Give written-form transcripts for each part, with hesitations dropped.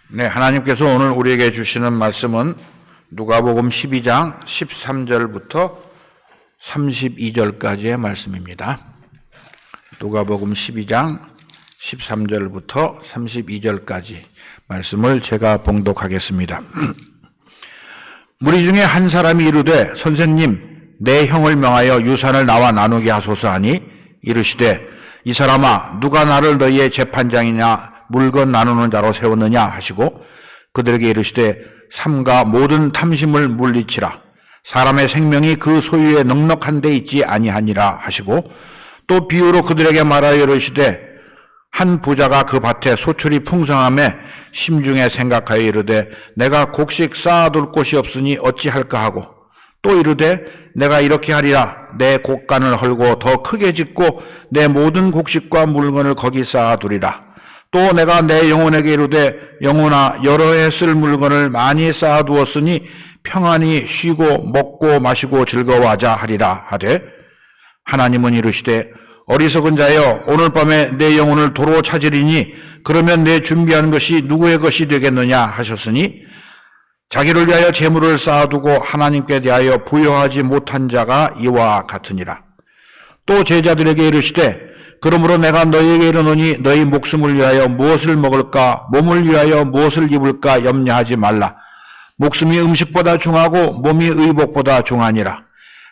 네, 하나님께서 오늘 우리에게 주시는 말씀은 누가복음 12장 13절부터 32절까지의 말씀입니다. 누가복음 12장 13절부터 32절까지 말씀을 제가 봉독하겠습니다. 무리 중에 한 사람이 이르되 선생님 내 형을 명하여 유산을 나와 나누게 하소서 하니 이르시되 이 사람아 누가 나를 너희의 재판장이냐 물건 나누는 자로 세웠느냐 하시고 그들에게 이르시되 삼가 모든 탐심을 물리치라. 사람의 생명이 그 소유에 넉넉한 데 있지 아니하니라 하시고 또 비유로 그들에게 말하여 이르시되 한 부자가 그 밭에 소출이 풍성함에 심중에 생각하여 이르되 내가 곡식 쌓아둘 곳이 없으니 어찌할까 하고 또 이르되 내가 이렇게 하리라. 내 곡간을 헐고 더 크게 짓고 내 모든 곡식과 물건을 거기 쌓아두리라. 또 내가 내 영혼에게 이르되 영혼아 여러 해 쓸 물건을 많이 쌓아두었으니 평안히 쉬고 먹고 마시고 즐거워하자 하리라 하되 하나님은 이르시되 어리석은 자여 오늘 밤에 내 영혼을 도로 찾으리니 그러면 내 준비한 것이 누구의 것이 되겠느냐 하셨으니 자기를 위하여 재물을 쌓아두고 하나님께 대하여 부여하지 못한 자가 이와 같으니라. 또 제자들에게 이르시되 그러므로 내가 너희에게 이르노니 너희 목숨을 위하여 무엇을 먹을까 몸을 위하여 무엇을 입을까 염려하지 말라. 목숨이 음식보다 중하고 몸이 의복보다 중하니라.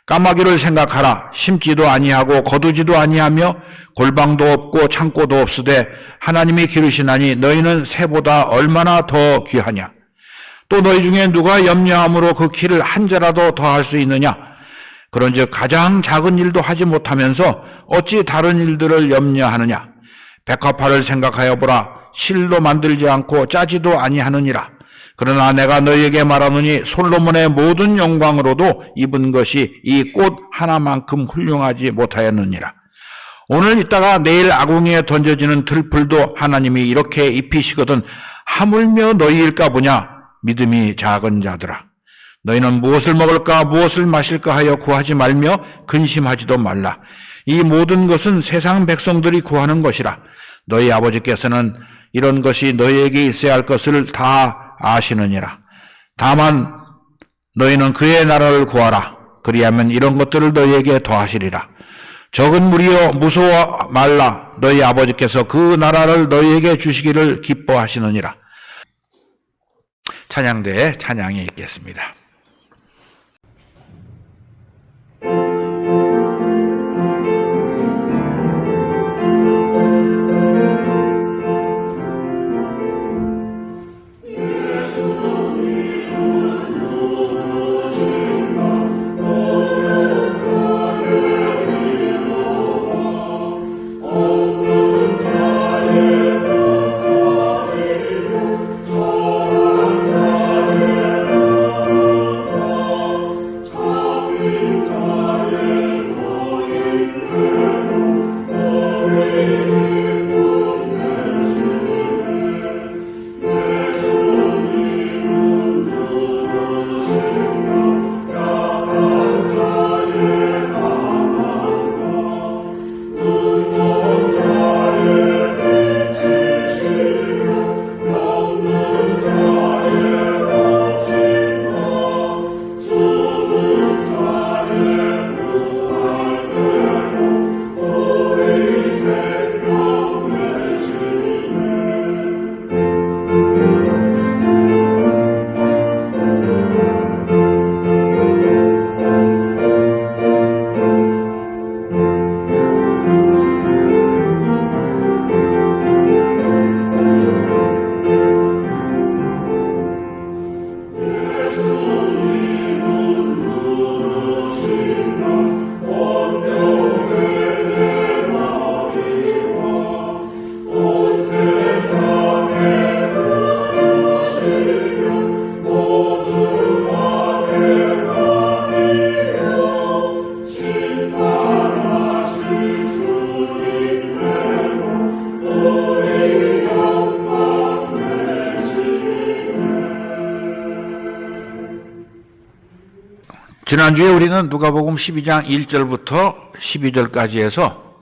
까마귀를 생각하라. 심지도 아니하고 거두지도 아니하며 골방도 없고 창고도 없으되 하나님이 기르시나니 너희는 새보다 얼마나 더 귀하냐. 또 너희 중에 누가 염려함으로 그 키를 한 자라도 더할 수 있느냐. 그런즉 가장 작은 일도 하지 못하면서 어찌 다른 일들을 염려하느냐. 백합화를 생각하여 보라. 실로 만들지 않고 짜지도 아니하느니라. 그러나 내가 너희에게 말하노니 솔로몬의 모든 영광으로도 입은 것이 이 꽃 하나만큼 훌륭하지 못하였느니라. 오늘 있다가 내일 아궁이에 던져지는 들풀도 하나님이 이렇게 입히시거든 하물며 너희일까 보냐. 믿음이 작은 자들아. 너희는 무엇을 먹을까 무엇을 마실까 하여 구하지 말며 근심하지도 말라. 이 모든 것은 세상 백성들이 구하는 것이라. 너희 아버지께서는 이런 것이 너희에게 있어야 할 것을 다 아시느니라. 다만 너희는 그의 나라를 구하라. 그리하면 이런 것들을 너희에게 더하시리라. 적은 무리여 무서워 말라. 너희 아버지께서 그 나라를 너희에게 주시기를 기뻐하시느니라. 찬양대에 찬양이 있겠습니다. 지난주에 우리는 누가복음 12장 1절부터 12절까지 해서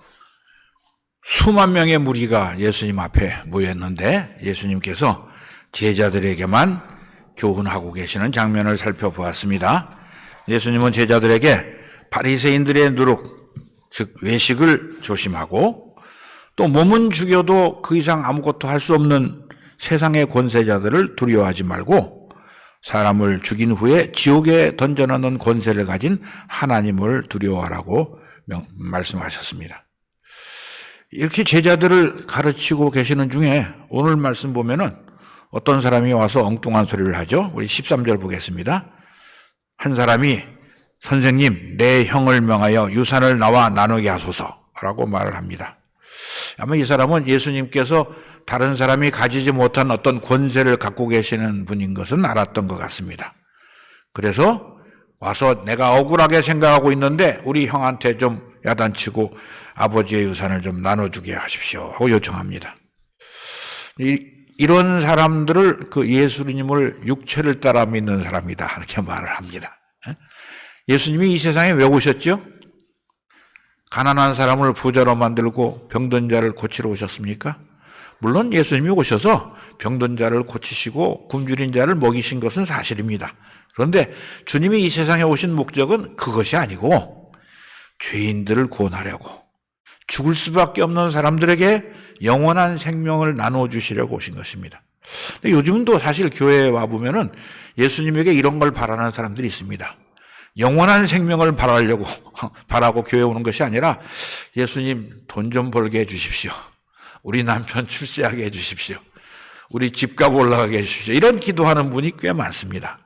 수만 명의 무리가 예수님 앞에 모였는데 예수님께서 제자들에게만 교훈하고 계시는 장면을 살펴보았습니다. 예수님은 제자들에게 바리새인들의 누룩, 즉 외식을 조심하고 또 몸은 죽여도 그 이상 아무것도 할 수 없는 세상의 권세자들을 두려워하지 말고 사람을 죽인 후에 지옥에 던져넣는 권세를 가진 하나님을 두려워하라고 말씀하셨습니다. 이렇게 제자들을 가르치고 계시는 중에 오늘 말씀 보면은 어떤 사람이 와서 엉뚱한 소리를 하죠. 우리 13절 보겠습니다. 한 사람이 선생님, 내 형을 명하여 유산을 나와 나누게 하소서라고 말을 합니다. 아마 이 사람은 예수님께서 다른 사람이 가지지 못한 어떤 권세를 갖고 계시는 분인 것은 알았던 것 같습니다. 그래서 와서 내가 억울하게 생각하고 있는데 우리 형한테 좀 야단치고 아버지의 유산을 좀 나눠주게 하십시오 하고 요청합니다. 이런 사람들을 그 예수님을 육체를 따라 믿는 사람이다 이렇게 말을 합니다. 예수님이 이 세상에 왜 오셨죠? 가난한 사람을 부자로 만들고 병든 자를 고치러 오셨습니까? 물론 예수님이 오셔서 병든 자를 고치시고 굶주린 자를 먹이신 것은 사실입니다. 그런데 주님이 이 세상에 오신 목적은 그것이 아니고 죄인들을 구원하려고 죽을 수밖에 없는 사람들에게 영원한 생명을 나눠주시려고 오신 것입니다. 요즘도 사실 교회에 와보면은 예수님에게 이런 걸 바라는 사람들이 있습니다. 영원한 생명을 바라고 교회에 오는 것이 아니라 예수님 돈 좀 벌게 해주십시오. 우리 남편 출세하게 해주십시오. 우리 집값 올라가게 해주십시오. 이런 기도하는 분이 꽤 많습니다.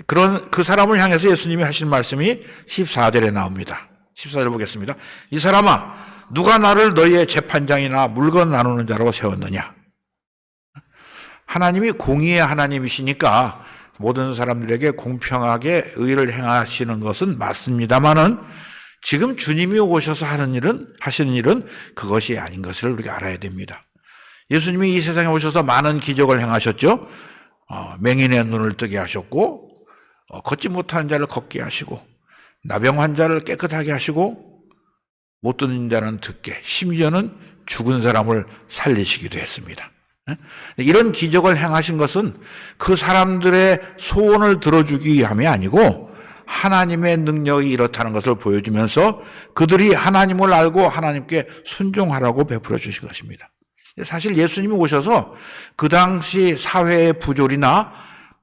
그런 그 사람을 향해서 예수님이 하신 말씀이 14절에 나옵니다. 14절 보겠습니다. 이 사람아, 누가 나를 너희의 재판장이나 물건 나누는 자로 세웠느냐? 하나님이 공의의 하나님이시니까 모든 사람들에게 공평하게 의를 행하시는 것은 맞습니다만은 지금 주님이 오셔서 하시는 일은 그것이 아닌 것을 우리가 알아야 됩니다. 예수님이 이 세상에 오셔서 많은 기적을 행하셨죠. 맹인의 눈을 뜨게 하셨고 걷지 못하는 자를 걷게 하시고 나병 환자를 깨끗하게 하시고 못 듣는 자는 듣게, 심지어는 죽은 사람을 살리시기도 했습니다. 이런 기적을 행하신 것은 그 사람들의 소원을 들어주기 위함이 아니고 하나님의 능력이 이렇다는 것을 보여주면서 그들이 하나님을 알고 하나님께 순종하라고 베풀어 주신 것입니다. 사실 예수님이 오셔서 그 당시 사회의 부조리나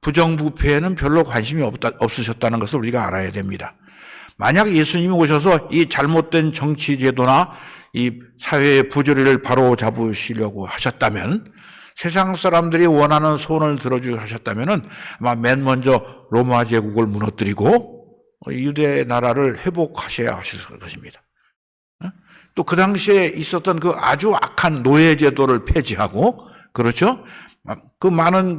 부정부패에는 별로 관심이 없으셨다는 것을 우리가 알아야 됩니다. 만약 예수님이 오셔서 이 잘못된 정치제도나 이 사회의 부조리를 바로 잡으시려고 하셨다면, 세상 사람들이 원하는 소원을 들어주려 하셨다면 아마 맨 먼저 로마 제국을 무너뜨리고 유대 나라를 회복하셔야 하실 것입니다. 또 그 당시에 있었던 그 아주 악한 노예 제도를 폐지하고, 그렇죠? 그 많은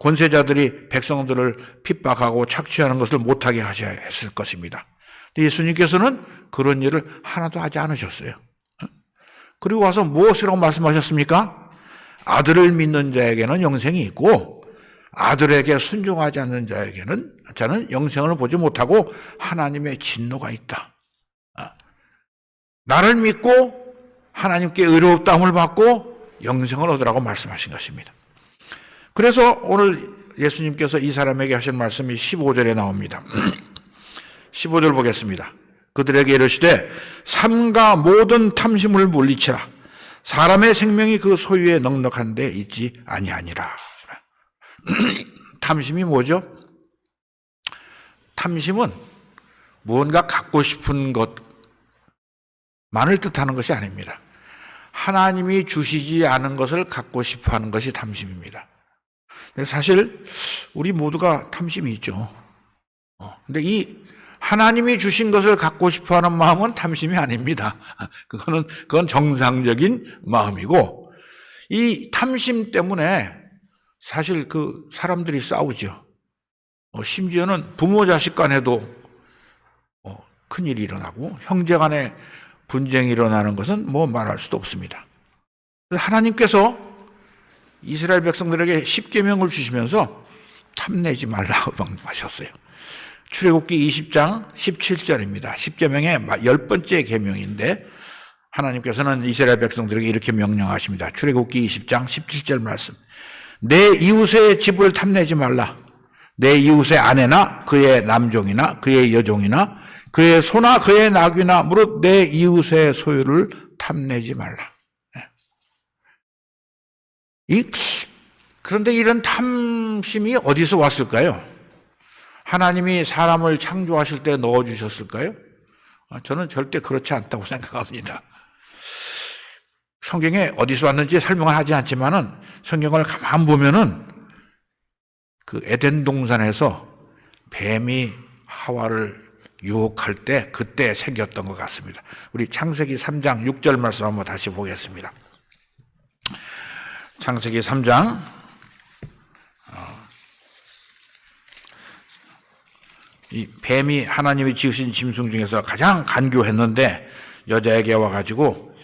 권세자들이 백성들을 핍박하고 착취하는 것을 못하게 하셔야 했을 것입니다. 예수님께서는 그런 일을 하나도 하지 않으셨어요. 그리고 와서 무엇이라고 말씀하셨습니까? 아들을 믿는 자에게는 영생이 있고 아들에게 순종하지 않는 자는 영생을 보지 못하고 하나님의 진노가 있다. 나를 믿고 하나님께 의롭다함을 받고 영생을 얻으라고 말씀하신 것입니다. 그래서 오늘 예수님께서 이 사람에게 하신 말씀이 15절에 나옵니다. 15절 보겠습니다. 그들에게 이르시되 삼가 모든 탐심을 물리치라. 사람의 생명이 그 소유에 넉넉한 데 있지 아니하니라. 탐심이 뭐죠? 탐심은 무언가 갖고 싶은 것만을 뜻하는 것이 아닙니다. 하나님이 주시지 않은 것을 갖고 싶어하는 것이 탐심입니다. 사실 우리 모두가 탐심이 있죠. 근데 이 하나님이 주신 것을 갖고 싶어하는 마음은 탐심이 아닙니다. 그건 정상적인 마음이고, 이 탐심 때문에 사실 그 사람들이 싸우죠. 심지어는 부모 자식 간에도 큰일이 일어나고 형제 간에 분쟁이 일어나는 것은 뭐 말할 수도 없습니다. 하나님께서 이스라엘 백성들에게 십계명을 주시면서 탐내지 말라고 하셨어요. 출애굽기 20장 17절입니다. 십계명의 10번째 계명인데 하나님께서는 이스라엘 백성들에게 이렇게 명령하십니다. 출애굽기 20장 17절 말씀. 내 이웃의 집을 탐내지 말라. 내 이웃의 아내나 그의 남종이나 그의 여종이나 그의 소나 그의 나귀나 무릇 내 이웃의 소유를 탐내지 말라. 그런데 이런 탐심이 어디서 왔을까요? 하나님이 사람을 창조하실 때 넣어주셨을까요? 저는 절대 그렇지 않다고 생각합니다. 성경에 어디서 왔는지 설명을 하지 않지만은 성경을 가만 보면은 그 에덴 동산에서 뱀이 하와를 유혹할 때 그때 생겼던 것 같습니다. 우리 창세기 3장 6절 말씀 한번 다시 보겠습니다. 창세기 3장 이 뱀이 하나님이 지으신 짐승 중에서 가장 간교했는데 여자에게 와가지고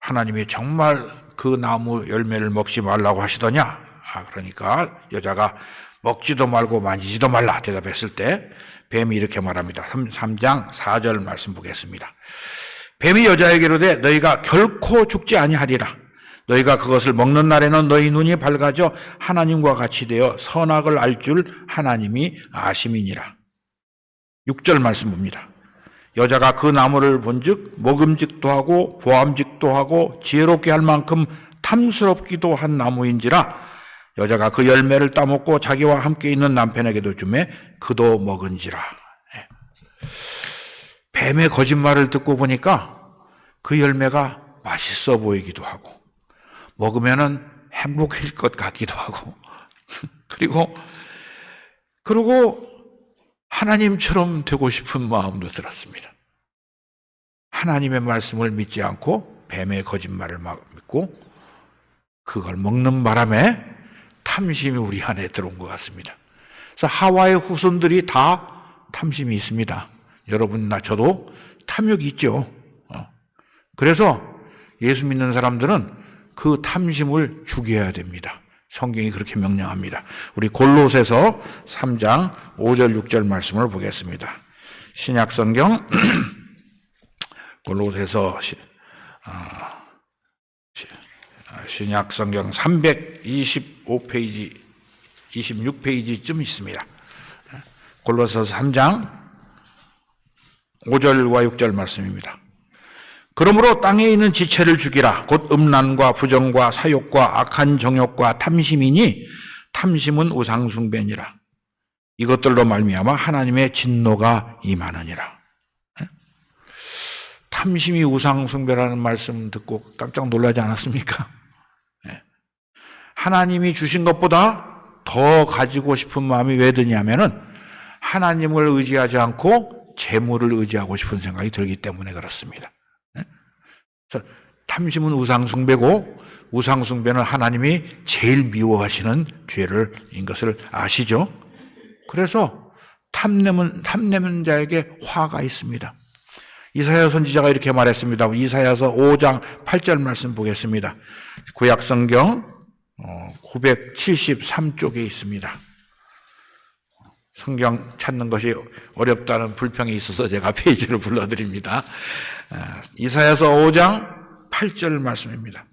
하나님이 정말 그 나무 열매를 먹지 말라고 하시더냐? 그러니까 여자가 먹지도 말고 만지지도 말라 대답했을 때 뱀이 이렇게 말합니다. 3장 4절 말씀 보겠습니다. 뱀이 여자에게 이르되 너희가 결코 죽지 아니하리라. 너희가 그것을 먹는 날에는 너희 눈이 밝아져 하나님과 같이 되어 선악을 알 줄 하나님이 아심이니라. 6절 말씀 봅니다. 여자가 그 나무를 본즉 먹음직도 하고 보암직도 하고 지혜롭게 할 만큼 탐스럽기도 한 나무인지라 여자가 그 열매를 따먹고 자기와 함께 있는 남편에게도 주매 그도 먹은지라. 뱀의 거짓말을 듣고 보니까 그 열매가 맛있어 보이기도 하고 먹으면은 행복해질 것 같기도 하고 그리고 하나님처럼 되고 싶은 마음도 들었습니다. 하나님의 말씀을 믿지 않고 뱀의 거짓말을 믿고 그걸 먹는 바람에 탐심이 우리 안에 들어온 것 같습니다. 그래서 하와의 후손들이 다 탐심이 있습니다. 여러분이나 저도 탐욕이 있죠. 그래서 예수 믿는 사람들은 그 탐심을 죽여야 됩니다. 성경이 그렇게 명령합니다. 우리 골로새서 3장 5절 6절 말씀을 보겠습니다. 신약성경 골로새서 신약성경 325페이지 26페이지쯤 있습니다. 골로새서 3장 5절과 6절 말씀입니다. 그러므로 땅에 있는 지체를 죽이라. 곧 음란과 부정과 사욕과 악한 정욕과 탐심이니 탐심은 우상숭배니라. 이것들로 말미암아 하나님의 진노가 임하느니라. 탐심이 우상숭배라는 말씀 듣고 깜짝 놀라지 않았습니까? 하나님이 주신 것보다 더 가지고 싶은 마음이 왜 드냐면은 하나님을 의지하지 않고 재물을 의지하고 싶은 생각이 들기 때문에 그렇습니다. 탐심은 우상숭배고 우상숭배는 하나님이 제일 미워하시는 죄인 것을 아시죠? 그래서 탐내는 자에게 화가 있습니다. 이사야 선지자가 이렇게 말했습니다. 이사야서 5장 8절 말씀 보겠습니다. 구약성경 973쪽에 있습니다. 성경 찾는 것이 어렵다는 불평이 있어서 제가 페이지를 불러드립니다. 이사야서 5장 8절 말씀입니다.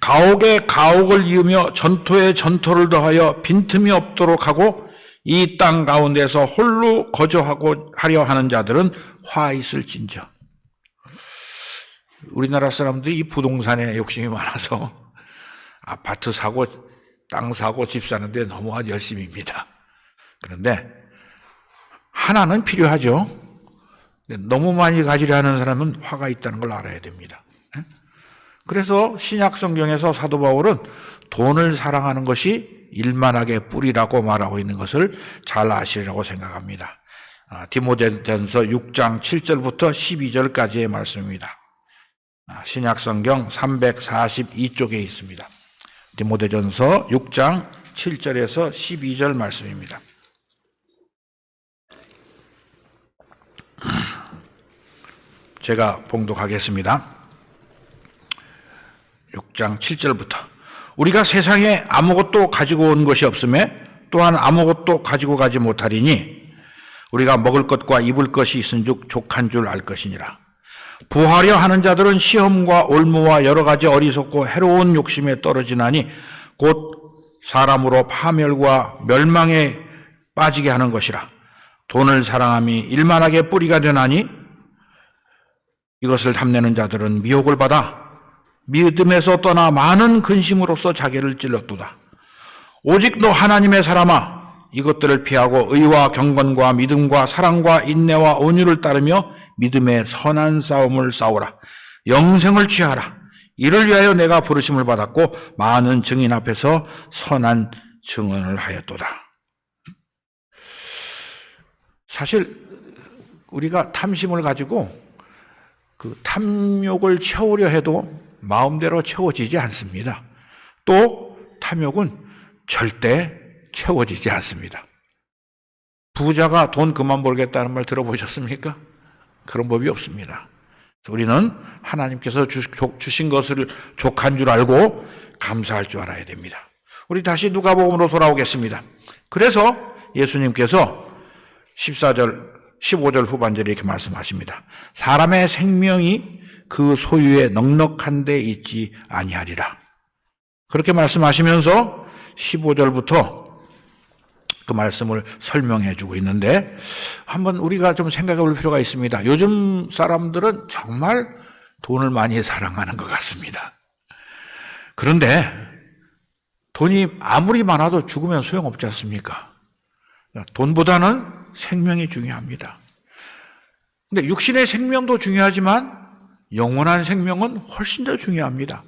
가옥에 가옥을 이으며 전토에 전토를 더하여 빈틈이 없도록 하고 이 땅 가운데서 홀로 거주하고 하려 하는 자들은 화 있을진저. 우리나라 사람들이 이 부동산에 욕심이 많아서 아파트 사고 땅 사고 집 사는데 너무 열심입니다. 그런데 하나는 필요하죠. 너무 많이 가지려 하는 사람은 화가 있다는 걸 알아야 됩니다. 그래서 신약 성경에서 사도 바울은 돈을 사랑하는 것이 일만하게 뿌리라고 말하고 있는 것을 잘 아시리라고 생각합니다. 디모데전서 6장 7절부터 12절까지의 말씀입니다. 신약 성경 342쪽에 있습니다. 디모데전서 6장 7절에서 12절 말씀입니다. 제가 봉독하겠습니다. 6장 7절부터 우리가 세상에 아무것도 가지고 온 것이 없음에 또한 아무것도 가지고 가지 못하리니 우리가 먹을 것과 입을 것이 있은즉 족한 줄 알 것이니라. 부하려 하는 자들은 시험과 올무와 여러 가지 어리석고 해로운 욕심에 떨어지나니 곧 사람으로 파멸과 멸망에 빠지게 하는 것이라. 돈을 사랑함이 일만하게 뿌리가 되나니 이것을 탐내는 자들은 미혹을 받아 믿음에서 떠나 많은 근심으로써 자기를 찔렀도다. 오직 너 하나님의 사람아, 이것들을 피하고 의와 경건과 믿음과 사랑과 인내와 온유를 따르며 믿음의 선한 싸움을 싸우라. 영생을 취하라. 이를 위하여 내가 부르심을 받았고 많은 증인 앞에서 선한 증언을 하였도다. 사실 우리가 탐심을 가지고 그 탐욕을 채우려 해도 마음대로 채워지지 않습니다. 또 탐욕은 절대 채워지지 않습니다. 부자가 돈 그만 벌겠다는 말 들어보셨습니까? 그런 법이 없습니다. 우리는 하나님께서 주신 것을 족한 줄 알고 감사할 줄 알아야 됩니다. 우리 다시 누가복음으로 돌아오겠습니다. 그래서 예수님께서 14절, 15절 후반절에 이렇게 말씀하십니다. 사람의 생명이 그 소유에 넉넉한 데 있지 아니하리라. 그렇게 말씀하시면서 15절부터 그 말씀을 설명해 주고 있는데 한번 우리가 좀 생각해 볼 필요가 있습니다. 요즘 사람들은 정말 돈을 많이 사랑하는 것 같습니다. 그런데 돈이 아무리 많아도 죽으면 소용없지 않습니까? 돈보다는 생명이 중요합니다. 근데 육신의 생명도 중요하지만 영원한 생명은 훨씬 더 중요합니다.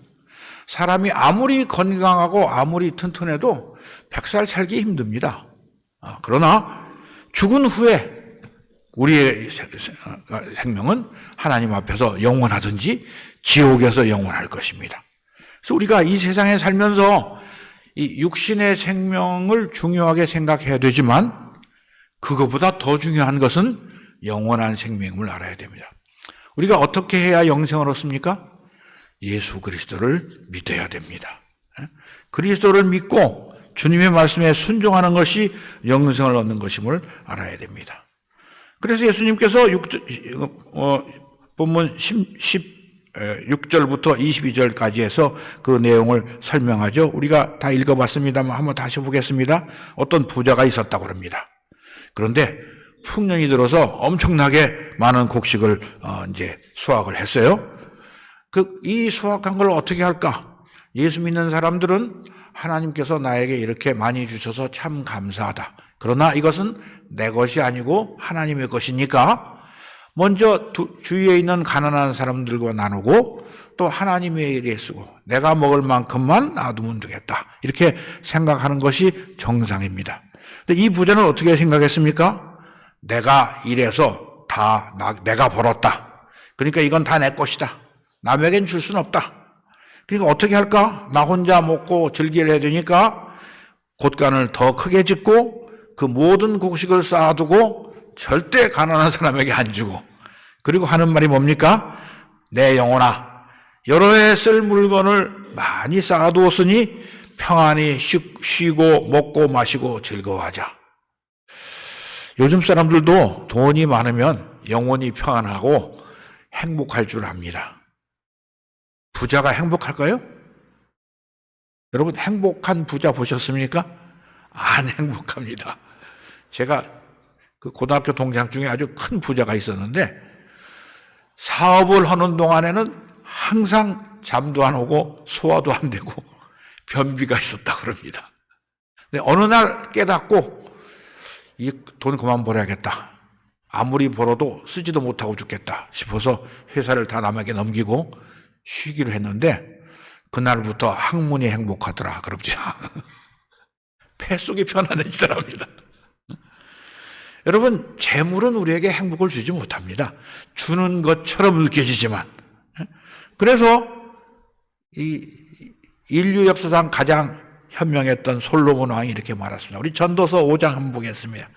사람이 아무리 건강하고 아무리 튼튼해도 100살 살기 힘듭니다. 그러나 죽은 후에 우리의 생명은 하나님 앞에서 영원하든지 지옥에서 영원할 것입니다. 그래서 우리가 이 세상에 살면서 이 육신의 생명을 중요하게 생각해야 되지만 그것보다 더 중요한 것은 영원한 생명을 알아야 됩니다. 우리가 어떻게 해야 영생을 얻습니까? 예수 그리스도를 믿어야 됩니다. 그리스도를 믿고 주님의 말씀에 순종하는 것이 영생을 얻는 것임을 알아야 됩니다. 그래서 예수님께서 본문 16절부터 22절까지 해서 그 내용을 설명하죠. 우리가 다 읽어봤습니다만 한번 다시 보겠습니다. 어떤 부자가 있었다고 합니다. 그런데 풍년이 들어서 엄청나게 많은 곡식을 이제 수확을 했어요. 이 수확한 걸 어떻게 할까? 예수 믿는 사람들은 하나님께서 나에게 이렇게 많이 주셔서 참 감사하다. 그러나 이것은 내 것이 아니고 하나님의 것이니까 먼저 주위에 있는 가난한 사람들과 나누고 또 하나님의 일에 쓰고 내가 먹을 만큼만 놔두면 되겠다. 이렇게 생각하는 것이 정상입니다. 근데 이 부자는 어떻게 생각했습니까? 내가 일해서 다 내가 벌었다. 그러니까 이건 다 내 것이다. 남에겐 줄 수는 없다. 그러니까 어떻게 할까? 나 혼자 먹고 즐기려 해야 되니까 곳간을 더 크게 짓고 그 모든 곡식을 쌓아두고 절대 가난한 사람에게 안 주고 그리고 하는 말이 뭡니까? 내 영혼아 여러 해 쓸 물건을 많이 쌓아두었으니 평안히 쉬고 먹고 마시고 즐거워하자. 요즘 사람들도 돈이 많으면 영혼이 평안하고 행복할 줄 압니다. 부자가 행복할까요? 여러분 행복한 부자 보셨습니까? 안 행복합니다. 제가 그 고등학교 동창 중에 아주 큰 부자가 있었는데 사업을 하는 동안에는 항상 잠도 안 오고 소화도 안 되고 변비가 있었다고 그럽니다. 근데 어느 날 깨닫고 이 돈 그만 벌어야겠다. 아무리 벌어도 쓰지도 못하고 죽겠다 싶어서 회사를 다 남에게 넘기고 쉬기로 했는데 그날부터 학문이 행복하더라 그럽죠. 폐속이 편안해지더랍니다. 여러분 재물은 우리에게 행복을 주지 못합니다. 주는 것처럼 느껴지지만 그래서 이 인류 역사상 가장 현명했던 솔로몬 왕이 이렇게 말했습니다. 우리 전도서 5장 한번 보겠습니다.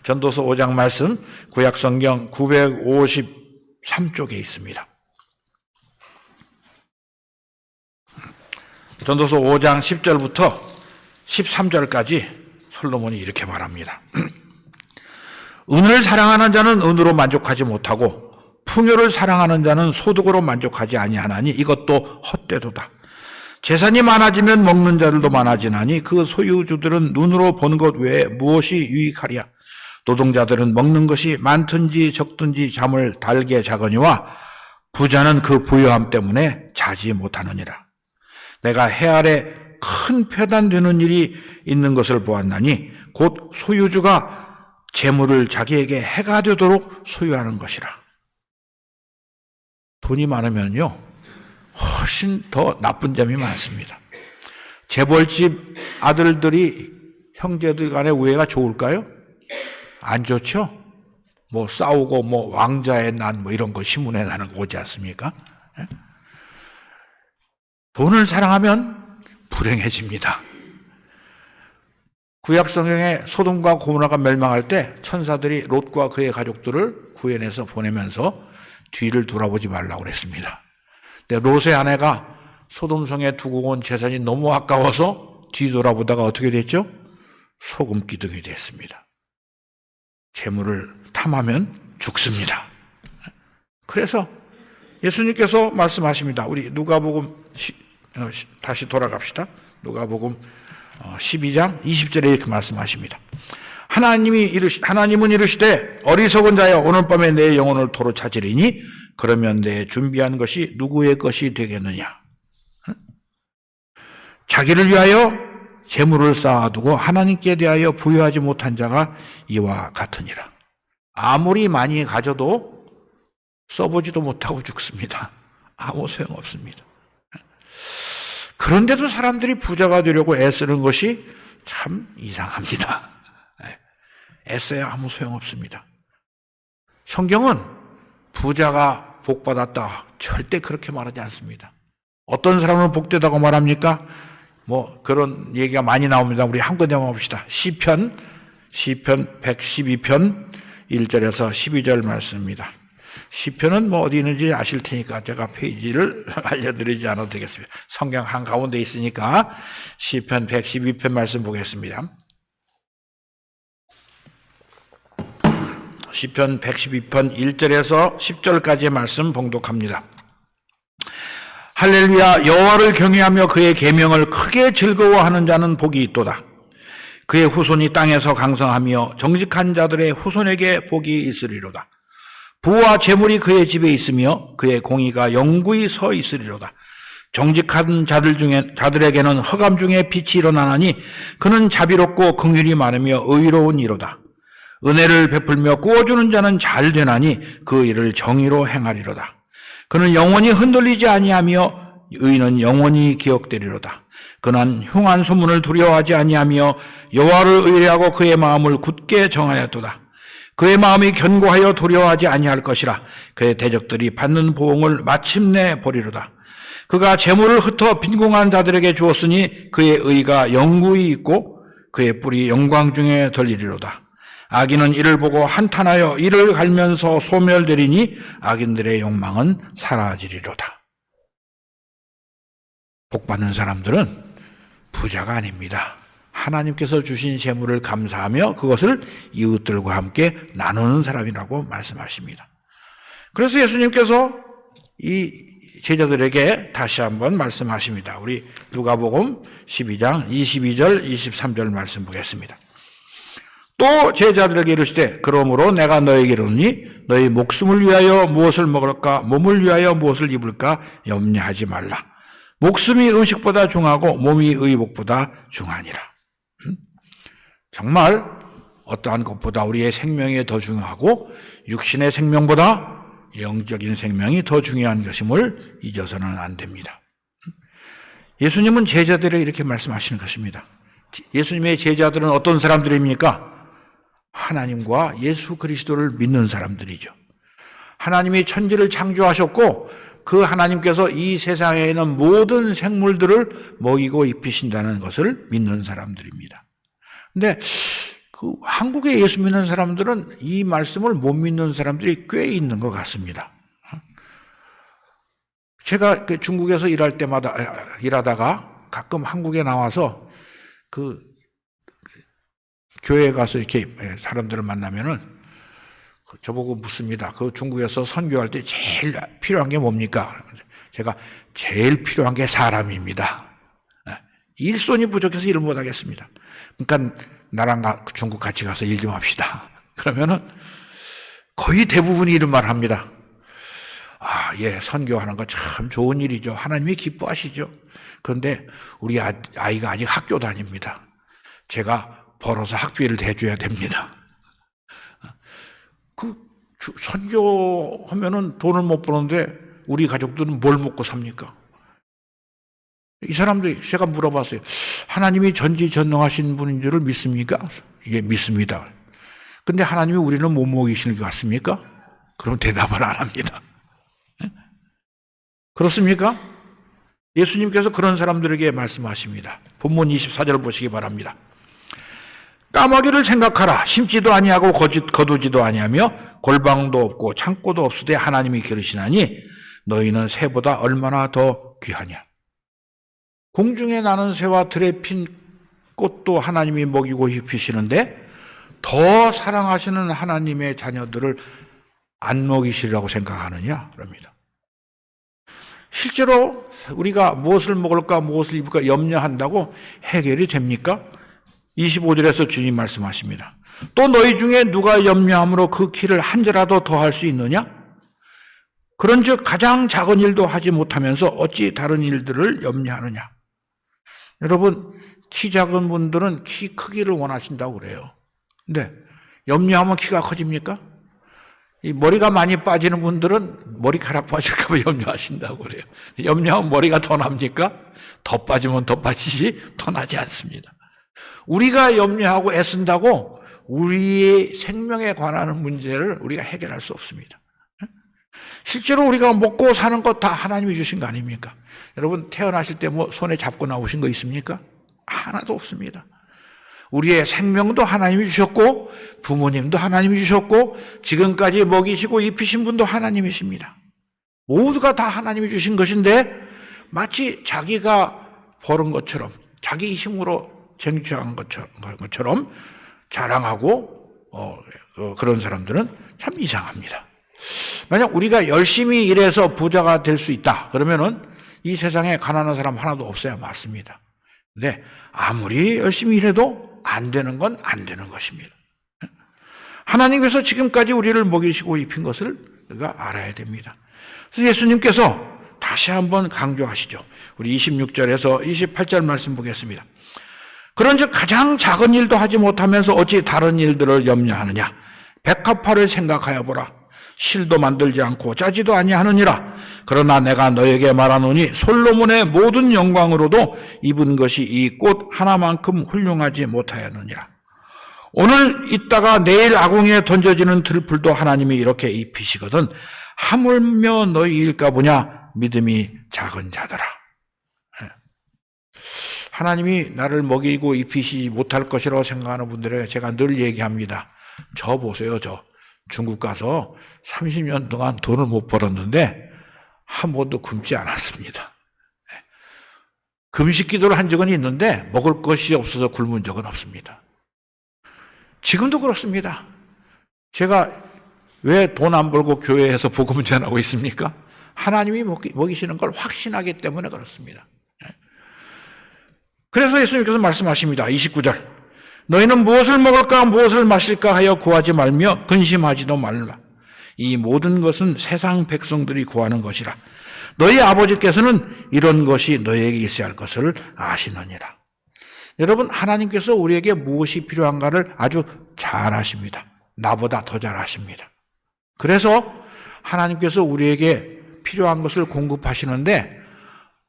전도서 5장 말씀 구약성경 953쪽에 있습니다. 전도서 5장 10절부터 13절까지 솔로몬이 이렇게 말합니다. 은을 사랑하는 자는 은으로 만족하지 못하고 풍요를 사랑하는 자는 소득으로 만족하지 아니하나니 이것도 헛되도다. 재산이 많아지면 먹는 자들도 많아지나니 그 소유주들은 눈으로 보는 것 외에 무엇이 유익하랴. 노동자들은 먹는 것이 많든지 적든지 잠을 달게 자거니와 부자는 그 부유함 때문에 자지 못하느니라. 내가 해 아래 큰 표단되는 일이 있는 것을 보았나니 곧 소유주가 재물을 자기에게 해가 되도록 소유하는 것이라. 돈이 많으면요 훨씬 더 나쁜 점이 많습니다. 재벌집 아들들이 형제들 간의 우애가 좋을까요? 안 좋죠? 뭐 싸우고 뭐 왕자의 난 뭐 이런 거 신문에 나는 거 오지 않습니까? 돈을 사랑하면 불행해집니다. 구약 성경에 소돔과 고모라가 멸망할 때 천사들이 롯과 그의 가족들을 구해내서 보내면서 뒤를 돌아보지 말라고 그랬습니다. 근데 롯의 아내가 소돔성에 두고 온 재산이 너무 아까워서 뒤돌아보다가 어떻게 됐죠? 소금 기둥이 됐습니다. 재물을 탐하면 죽습니다. 그래서 예수님께서 말씀하십니다. 우리 누가복음 다시 돌아갑시다. 누가복음 12장 20절에 이렇게 말씀하십니다. 하나님은 이르시되 어리석은 자여 오늘 밤에 내 영혼을 도로 찾으리니 그러면 내 준비한 것이 누구의 것이 되겠느냐. 자기를 위하여 재물을 쌓아두고 하나님께 대하여 부여하지 못한 자가 이와 같으니라. 아무리 많이 가져도 써보지도 못하고 죽습니다. 아무 소용없습니다. 그런데도 사람들이 부자가 되려고 애쓰는 것이 참 이상합니다. 애써야 아무 소용없습니다. 성경은 부자가 복받았다 절대 그렇게 말하지 않습니다. 어떤 사람은 복되다고 말합니까? 뭐 그런 얘기가 많이 나옵니다. 우리 한 군데만 봅시다. 시편 112편 1절에서 12절 말씀입니다. 시편은 뭐 어디 있는지 아실 테니까 제가 페이지를 알려드리지 않아도 되겠습니다. 성경 한가운데 있으니까 시편 112편 말씀 보겠습니다. 시편 112편 1절에서 10절까지의 말씀 봉독합니다. 할렐루야. 여호와를 경외하며 그의 계명을 크게 즐거워하는 자는 복이 있도다. 그의 후손이 땅에서 강성하며 정직한 자들의 후손에게 복이 있으리로다. 부와 재물이 그의 집에 있으며 그의 공의가 영구히 서 있으리로다. 정직한 자들에게는 허감 중에 빛이 일어나나니 그는 자비롭고 긍휼이 많으며 의로운 이로다. 은혜를 베풀며 구워주는 자는 잘 되나니 그 일을 정의로 행하리로다. 그는 영원히 흔들리지 아니하며 의인은 영원히 기억되리로다. 그는 흉한 소문을 두려워하지 아니하며 여호와를 의뢰하고 그의 마음을 굳게 정하였도다. 그의 마음이 견고하여 두려워하지 아니할 것이라. 그의 대적들이 받는 보응을 마침내 보리로다. 그가 재물을 흩어 빈궁한 자들에게 주었으니 그의 의가 영구히 있고 그의 뿔이 영광 중에 들리리로다. 악인은 이를 보고 한탄하여 이를 갈면서 소멸되리니 악인들의 욕망은 사라지리로다. 복받는 사람들은 부자가 아닙니다. 하나님께서 주신 재물을 감사하며 그것을 이웃들과 함께 나누는 사람이라고 말씀하십니다. 그래서 예수님께서 이 제자들에게 다시 한번 말씀하십니다. 우리 누가복음 12장 22절 23절 말씀 보겠습니다. 또 제자들에게 이르시되 그러므로 내가 너에게 이르노니 너희 목숨을 위하여 무엇을 먹을까 몸을 위하여 무엇을 입을까 염려하지 말라. 목숨이 음식보다 중하고 몸이 의복보다 중하니라. 정말 어떠한 것보다 우리의 생명이 더 중요하고 육신의 생명보다 영적인 생명이 더 중요한 것임을 잊어서는 안 됩니다. 예수님은 제자들에게 이렇게 말씀하시는 것입니다. 예수님의 제자들은 어떤 사람들입니까? 하나님과 예수 그리스도를 믿는 사람들이죠. 하나님이 천지를 창조하셨고 그 하나님께서 이 세상에 있는 모든 생물들을 먹이고 입히신다는 것을 믿는 사람들입니다. 근데 그 한국에 예수 믿는 사람들은 이 말씀을 못 믿는 사람들이 꽤 있는 것 같습니다. 제가 중국에서 일하다가 가끔 한국에 나와서 그 교회에 가서 이렇게 사람들을 만나면은 저보고 묻습니다. 그 중국에서 선교할 때 제일 필요한 게 뭡니까? 제가 제일 필요한 게 사람입니다. 일손이 부족해서 일을 못 하겠습니다. 그러니까 나랑 중국 같이 가서 일 좀 합시다. 그러면은 거의 대부분이 이런 말 합니다. 아, 예, 선교하는 거 참 좋은 일이죠. 하나님이 기뻐하시죠. 그런데 우리 아이가 아직 학교 다닙니다. 제가 벌어서 학비를 대줘야 됩니다. 그 선교하면은 돈을 못 버는데 우리 가족들은 뭘 먹고 삽니까? 이 사람들이 제가 물어봤어요. 하나님이 전지전능하신 분인 줄을 믿습니까? 예, 믿습니다. 근데 하나님이 우리는 못 먹이시는 것 같습니까? 그럼 대답을 안 합니다. 그렇습니까? 예수님께서 그런 사람들에게 말씀하십니다. 본문 24절 보시기 바랍니다. 까마귀를 생각하라. 심지도 아니하고 거두지도 아니하며 골방도 없고 창고도 없으되 하나님이 기르시나니 너희는 새보다 얼마나 더 귀하냐. 공중에 나는 새와 들에 핀 꽃도 하나님이 먹이고 입히시는데 더 사랑하시는 하나님의 자녀들을 안 먹이시리라고 생각하느냐? 그럽니다. 실제로 우리가 무엇을 먹을까 무엇을 입을까 염려한다고 해결이 됩니까? 25절에서 주님 말씀하십니다. 또 너희 중에 누가 염려함으로 그 키를 한 자라도 더할 수 있느냐? 그런즉 가장 작은 일도 하지 못하면서 어찌 다른 일들을 염려하느냐? 여러분, 키 작은 분들은 키 크기를 원하신다고 그래요. 근데 염려하면 키가 커집니까? 이 머리가 많이 빠지는 분들은 머리카락 빠질까 봐 염려하신다고 그래요. 염려하면 머리가 더 납니까? 더 빠지면 더 빠지지 더 나지 않습니다. 우리가 염려하고 애쓴다고 우리의 생명에 관한 문제를 우리가 해결할 수 없습니다. 실제로 우리가 먹고 사는 것 다 하나님이 주신 거 아닙니까? 여러분 태어나실 때 뭐 손에 잡고 나오신 거 있습니까? 하나도 없습니다. 우리의 생명도 하나님이 주셨고 부모님도 하나님이 주셨고 지금까지 먹이시고 입히신 분도 하나님이십니다. 모두가 다 하나님이 주신 것인데 마치 자기가 벌은 것처럼 자기 힘으로 쟁취한 것처럼 자랑하고 그런 사람들은 참 이상합니다. 만약 우리가 열심히 일해서 부자가 될 수 있다 그러면은 이 세상에 가난한 사람 하나도 없어야 맞습니다. 근데 아무리 열심히 일해도 안 되는 건 안 되는 것입니다. 하나님께서 지금까지 우리를 먹이시고 입힌 것을 우리가 알아야 됩니다. 그래서 예수님께서 다시 한번 강조하시죠. 우리 26절에서 28절 말씀 보겠습니다. 그런즉 가장 작은 일도 하지 못하면서 어찌 다른 일들을 염려하느냐? 백합화를 생각하여 보라. 실도 만들지 않고 짜지도 아니하느니라. 그러나 내가 너에게 말하노니 솔로몬의 모든 영광으로도 입은 것이 이 꽃 하나만큼 훌륭하지 못하였느니라. 오늘 있다가 내일 아궁이에 던져지는 들풀도 하나님이 이렇게 입히시거든 하물며 너희일까 보냐 믿음이 작은 자들아. 하나님이 나를 먹이고 입히시지 못할 것이라고 생각하는 분들에게 제가 늘 얘기합니다. 저 보세요. 저 중국 가서 30년 동안 돈을 못 벌었는데 한 번도 굶지 않았습니다. 금식 기도를 한 적은 있는데 먹을 것이 없어서 굶은 적은 없습니다. 지금도 그렇습니다. 제가 왜 돈 안 벌고 교회에서 복음 전하고 있습니까? 하나님이 먹이시는 걸 확신하기 때문에 그렇습니다. 그래서 예수님께서 말씀하십니다. 29절. 너희는 무엇을 먹을까 무엇을 마실까 하여 구하지 말며 근심하지도 말라. 이 모든 것은 세상 백성들이 구하는 것이라. 너희 아버지께서는 이런 것이 너희에게 있어야 할 것을 아시느니라. 여러분 하나님께서 우리에게 무엇이 필요한가를 아주 잘 아십니다. 나보다 더 잘 아십니다. 그래서 하나님께서 우리에게 필요한 것을 공급하시는데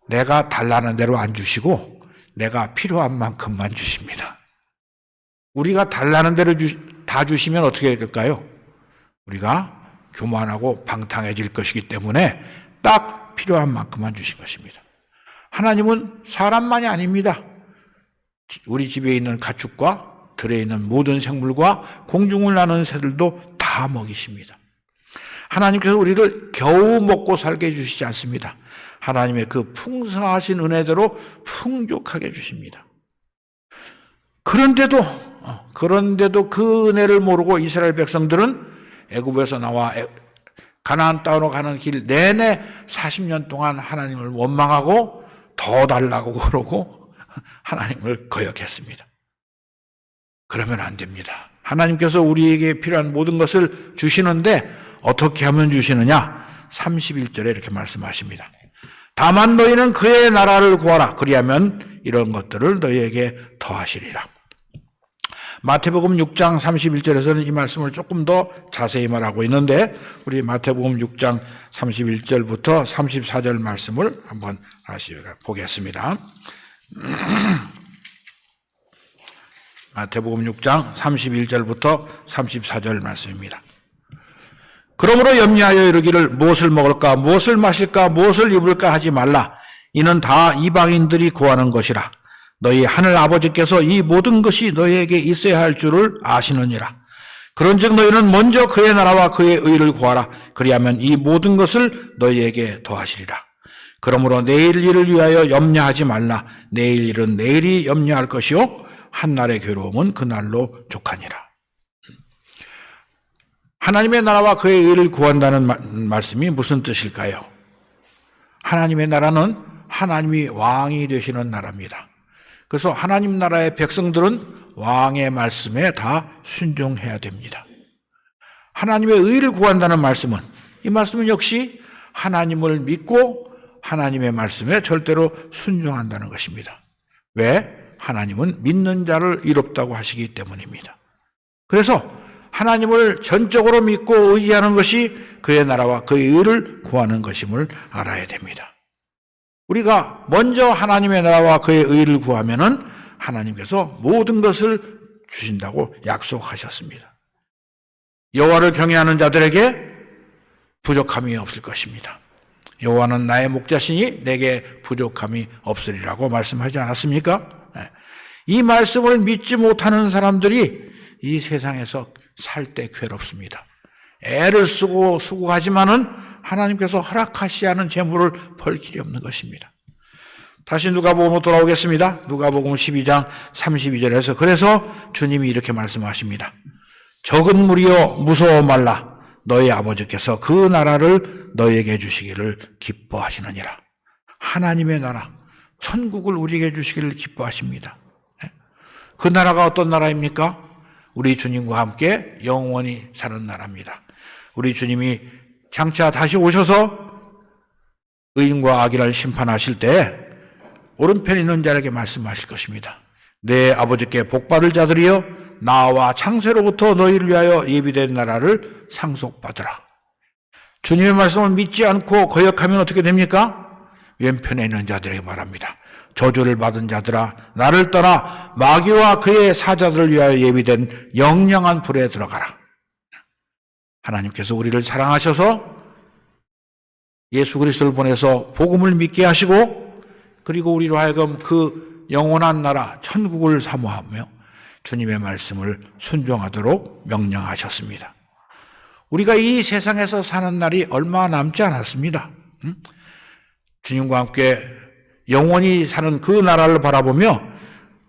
내가 달라는 대로 안 주시고 내가 필요한 만큼만 주십니다. 우리가 달라는 대로 다 주시면 어떻게 될까요? 우리가 교만하고 방탕해질 것이기 때문에 딱 필요한 만큼만 주신 것입니다. 하나님은 사람만이 아닙니다. 우리 집에 있는 가축과 들에 있는 모든 생물과 공중을 나는 새들도 다 먹이십니다. 하나님께서 우리를 겨우 먹고 살게 해주시지 않습니다. 하나님의 그 풍성하신 은혜대로 풍족하게 주십니다. 그런데도 그 은혜를 모르고 이스라엘 백성들은 애굽에서 나와 가나안 땅으로 가는 길 내내 40년 동안 하나님을 원망하고 더 달라고 그러고 하나님을 거역했습니다. 그러면 안 됩니다. 하나님께서 우리에게 필요한 모든 것을 주시는데 어떻게 하면 주시느냐? 31절에 이렇게 말씀하십니다. 다만 너희는 그의 나라를 구하라. 그리하면 이런 것들을 너희에게 더하시리라. 마태복음 6장 31절에서는 이 말씀을 조금 더 자세히 말하고 있는데 우리 마태복음 6장 31절부터 34절 말씀을 한번 다시 보겠습니다. 마태복음 6장 31절부터 34절 말씀입니다. 그러므로 염려하여 이르기를 무엇을 먹을까 무엇을 마실까 무엇을 입을까 하지 말라. 이는 다 이방인들이 구하는 것이라. 너희 하늘 아버지께서 이 모든 것이 너희에게 있어야 할 줄을 아시느니라. 그런즉 너희는 먼저 그의 나라와 그의 의를 구하라. 그리하면 이 모든 것을 너희에게 더하시리라. 그러므로 내일 일을 위하여 염려하지 말라. 내일 일은 내일이 염려할 것이요 한날의 괴로움은 그날로 족하니라. 하나님의 나라와 그의 의를 구한다는 말씀이 무슨 뜻일까요? 하나님의 나라는 하나님이 왕이 되시는 나라입니다. 그래서 하나님 나라의 백성들은 왕의 말씀에 다 순종해야 됩니다. 하나님의 의를 구한다는 말씀은 이 말씀은 역시 하나님을 믿고 하나님의 말씀에 절대로 순종한다는 것입니다. 왜? 하나님은 믿는 자를 의롭다고 하시기 때문입니다. 그래서 하나님을 전적으로 믿고 의지하는 것이 그의 나라와 그의 의를 구하는 것임을 알아야 됩니다. 우리가 먼저 하나님의 나라와 그의 의를 구하면은 하나님께서 모든 것을 주신다고 약속하셨습니다. 여호와를 경외하는 자들에게 부족함이 없을 것입니다. 여호와는 나의 목자시니 내게 부족함이 없으리라고 말씀하지 않았습니까? 이 말씀을 믿지 못하는 사람들이 이 세상에서 살 때 괴롭습니다. 애를 쓰고 수고하지만은 하나님께서 허락하시지 않은 재물을 벌 길이 없는 것입니다. 다시 누가복음으로 돌아오겠습니다. 누가복음 12장 32절에서 그래서 주님이 이렇게 말씀하십니다. 적은 무리여 무서워 말라. 너희 아버지께서 그 나라를 너희에게 주시기를 기뻐하시느니라. 하나님의 나라, 천국을 우리에게 주시기를 기뻐하십니다. 그 나라가 어떤 나라입니까? 우리 주님과 함께 영원히 사는 나라입니다. 우리 주님이 장차 다시 오셔서 의인과 악인을 심판하실 때 오른편에 있는 자에게 말씀하실 것입니다. 내 아버지께 복받을 자들이여 나와 창세로부터 너희를 위하여 예비된 나라를 상속받으라. 주님의 말씀을 믿지 않고 거역하면 어떻게 됩니까? 왼편에 있는 자들에게 말합니다. 저주를 받은 자들아 나를 떠나 마귀와 그의 사자들을 위하여 예비된 영영한 불에 들어가라. 하나님께서 우리를 사랑하셔서 예수 그리스도를 보내서 복음을 믿게 하시고 그리고 우리로 하여금 그 영원한 나라 천국을 사모하며 주님의 말씀을 순종하도록 명령하셨습니다. 우리가 이 세상에서 사는 날이 얼마 남지 않았습니다. 주님과 함께 영원히 사는 그 나라를 바라보며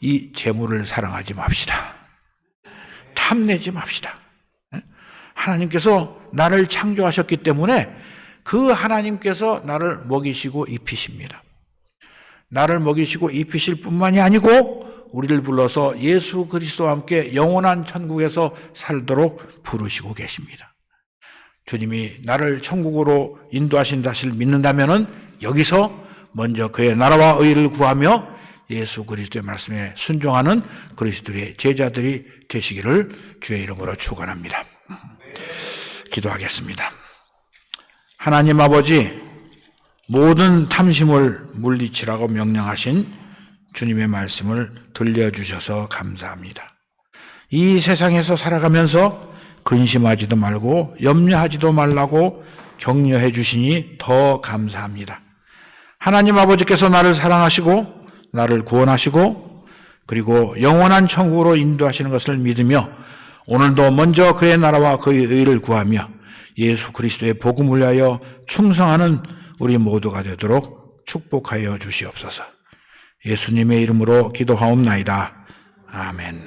이 재물을 사랑하지 맙시다. 탐내지 맙시다. 하나님께서 나를 창조하셨기 때문에 그 하나님께서 나를 먹이시고 입히십니다. 나를 먹이시고 입히실 뿐만이 아니고 우리를 불러서 예수 그리스도와 함께 영원한 천국에서 살도록 부르시고 계십니다. 주님이 나를 천국으로 인도하신다 사실을 믿는다면은 여기서 먼저 그의 나라와 의를 구하며 예수 그리스도의 말씀에 순종하는 그리스도의 제자들이 되시기를 주의 이름으로 축원합니다. 기도하겠습니다. 하나님 아버지, 모든 탐심을 물리치라고 명령하신 주님의 말씀을 들려주셔서 감사합니다. 이 세상에서 살아가면서 근심하지도 말고 염려하지도 말라고 격려해 주시니 더 감사합니다. 하나님 아버지께서 나를 사랑하시고 나를 구원하시고 그리고 영원한 천국으로 인도하시는 것을 믿으며 오늘도 먼저 그의 나라와 그의 의를 구하며 예수 그리스도의 복음을 위하여 충성하는 우리 모두가 되도록 축복하여 주시옵소서. 예수님의 이름으로 기도하옵나이다. 아멘.